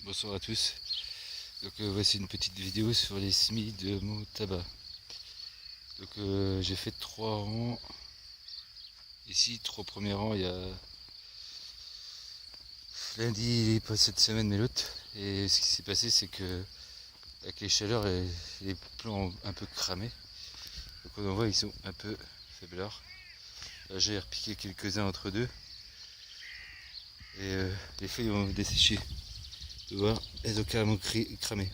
Bonsoir à tous. Voici une petite vidéo sur les semis de mon tabac. J'ai fait 3 rangs. Ici, 3 premiers rangs, il y a lundi, pas cette semaine mais l'autre. Et ce qui s'est passé, c'est que avec les chaleurs, les plants ont un peu cramé. Donc on en voit, ils sont un peu faiblards. Là, j'ai repiqué quelques-uns entre deux. Et les feuilles ont desséché. Tu vois, elles ont carrément cramé.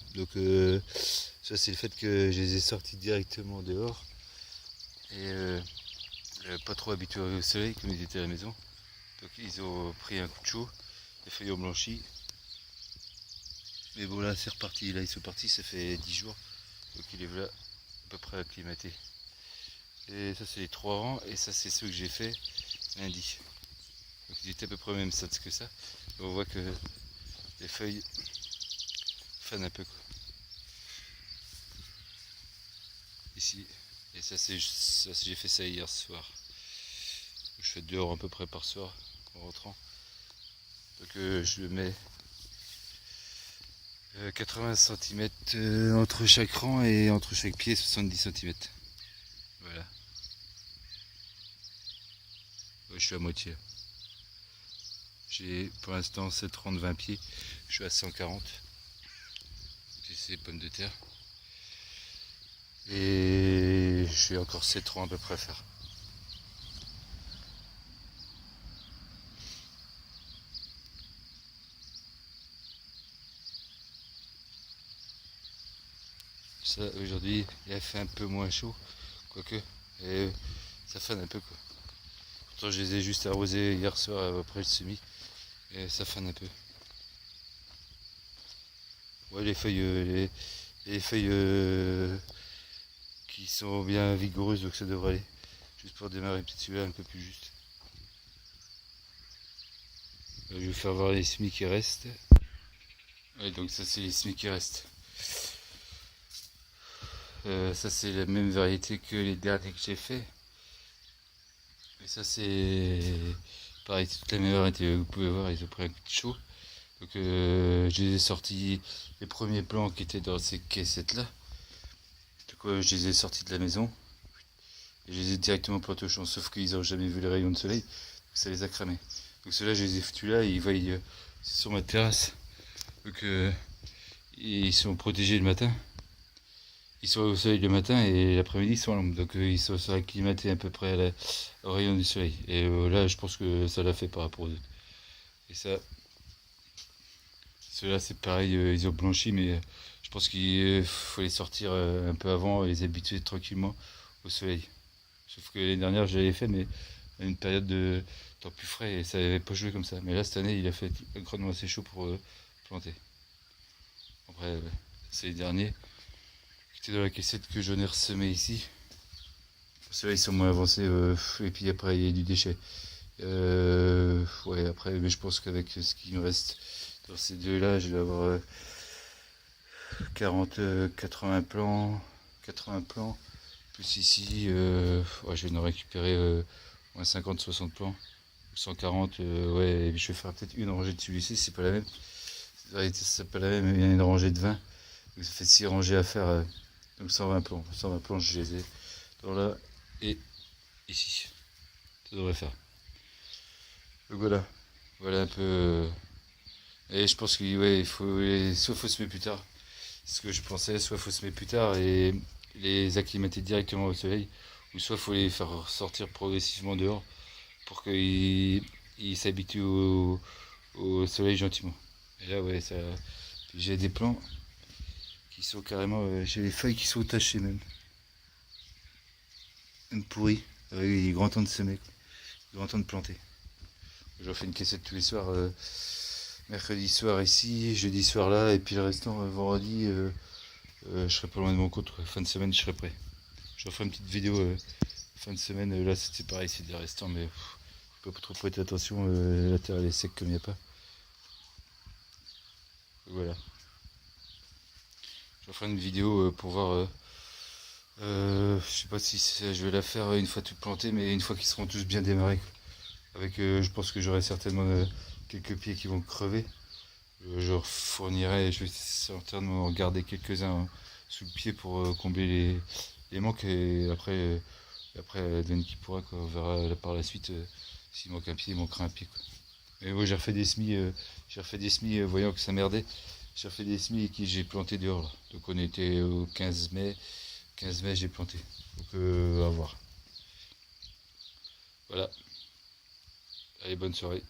Ça c'est le fait que je les ai sortis directement dehors. Et pas trop habitués au soleil comme ils étaient à la maison. Donc ils ont pris un coup de chaud, les feuilles ont blanchi. Mais bon là c'est reparti, là ils sont partis, ça fait 10 jours. Donc il est voilà à peu près acclimaté. Et ça c'est les 3 rangs et ça c'est ceux que j'ai fait lundi. Donc ils étaient à peu près au même stade que ça. Et on voit que les feuilles fanent un peu quoi. Ici. Et ça j'ai fait ça hier soir. Je fais 2 heures à peu près par soir en rentrant. Donc je mets 80 cm entre chaque rang et entre chaque pied 70 cm. Voilà. Ouais, je suis à moitié. J'ai pour l'instant 7 rangs de 20 pieds. Je suis à 140. C'est pommes de terre. Et j'ai encore 7 rangs à peu près à faire. Ça aujourd'hui il a fait un peu moins chaud, quoique, et ça fane un peu quoi. Pourtant je les ai juste arrosés hier soir après le semis, et ça fane un peu. Ouais, les feuilles qui sont bien vigoureuses, donc ça devrait aller. Juste pour démarrer peut-être celui-là un peu plus juste. Je vais faire voir les semis qui restent. Ouais, donc ça c'est les semis qui restent. Ça c'est la même variété que les derniers que j'ai fait. Et ça c'est pareil, c'est toute la même variété. Vous pouvez voir, ils ont pris un coup de chaud. Donc je les ai sortis, les premiers plants qui étaient dans ces caissettes là. Donc je les ai sortis de la maison. Et je les ai directement plantés au champ, sauf qu'ils n'ont jamais vu les rayons de soleil. Donc ça les a cramés. Donc ceux-là je les ai foutus là, ils voient sur ma terrasse. Donc ils sont protégés le matin. Ils sont au soleil le matin et l'après-midi ils sont à l'ombre. Donc ils sont acclimatés à peu près au rayon du soleil. Et là je pense que ça l'a fait par rapport aux autres. Et ça, ceux-là c'est pareil, ils ont blanchi, mais je pense qu'il faut les sortir un peu avant et les habituer tranquillement au soleil. Sauf que l'année dernière je l'avais fait, mais à une période de temps plus frais et ça n'avait pas joué comme ça. Mais là cette année il a fait grandement assez chaud pour planter. Après c'est les derniers qui étaient dans la caissette que j'en ai ressemé ici. Ceux-là ils sont moins avancés et puis après il y a du déchet. Ouais, après, mais je pense qu'avec ce qui me reste dans ces deux-là, je vais avoir 80 plants, 80 plants, plus ici, ouais, je vais en récupérer moins 50-60 plants, 140, ouais, et puis je vais faire peut-être une rangée de celui-ci, c'est pas la même, c'est pas la même, il y a une rangée de 20, donc ça fait 6 rangées à faire, donc 120 plants, je les ai dans là et ici, ça devrait faire. Donc voilà un peu. Et je pense qu'il ouais, soit faut se mettre plus tard, c'est ce que je pensais, soit faut se mettre plus tard et les acclimater directement au soleil, ou soit faut les faire sortir progressivement dehors pour qu'ils s'habituent au soleil gentiment. Et là ouais, ça, j'ai des plants qui sont carrément, j'ai les feuilles qui sont tachées même pourries. Ouais, il est grand temps de semer, grand temps de planter. J'en fais une caissette tous les soirs. Mercredi soir ici, jeudi soir là, et puis le restant vendredi, je serai pas loin de mon compte. Fin de semaine, je serai prêt. Je referai une petite vidéo fin de semaine. Là, c'était pareil, c'est des restants, mais faut pas trop prêter attention. La terre elle est sec comme il n'y a pas. Voilà. Je referai une vidéo pour voir. Je sais pas si je vais la faire une fois tout planté, mais une fois qu'ils seront tous bien démarrés. Avec, je pense que j'aurai certainement quelques pieds qui vont crever. Je fournirai, je vais certainement en garder quelques-uns sous le pied pour combler les manques et après advienne qui pourra quoi. On verra par la suite s'il manque un pied, il manquera un pied quoi. Et moi j'ai refait des semis voyant que ça merdait. J'ai refait des semis et j'ai planté dehors là. Donc on était au 15 mai. 15 mai j'ai planté. Donc à voir. Voilà. Allez, bonne soirée.